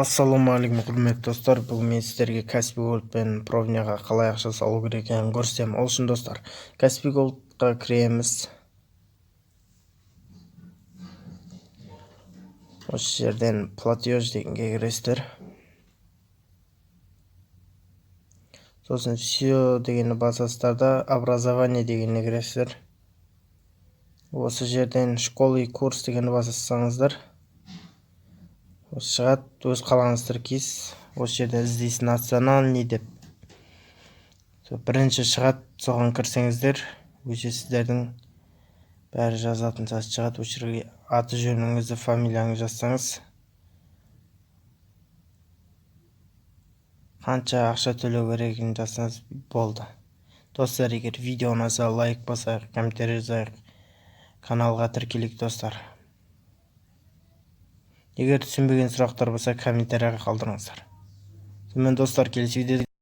Ассалаумағалейкум құрметті достар, бүгін мен сіздерге Каспий Голдпен пробняға қалай ақша салу керек екенін көрсетемін. Ол үшін достар, Каспий Голдқа кіреміз. Осы жерден платеж дегенге кіресіздер. Сосын все дегенді басасыздар да образование дегеніне кіресіздер. Осы жерден школа и курс дегенді басасаңыздар. Осы шығады, өз қалаңыз тіркейсіз. Осы жерден іздейсіз национальный деп. Бірінші шығады, соған кірсеңіздер, өше сіздердің бәрі жазатын сәт шығады. Осы жерге аты жөніңізді, фамилияңызды жазсаңыз, қанша ақша төлеу керегін жазсаңыз болды. Достар, егер видео ұнаса лайк басайық, комментарий жазайық, каналға тіркелейік достар. Егер түсінбеген сұрақтар болса, комментарийға қалдырыңыздар. Сонымен достар, келесі видеода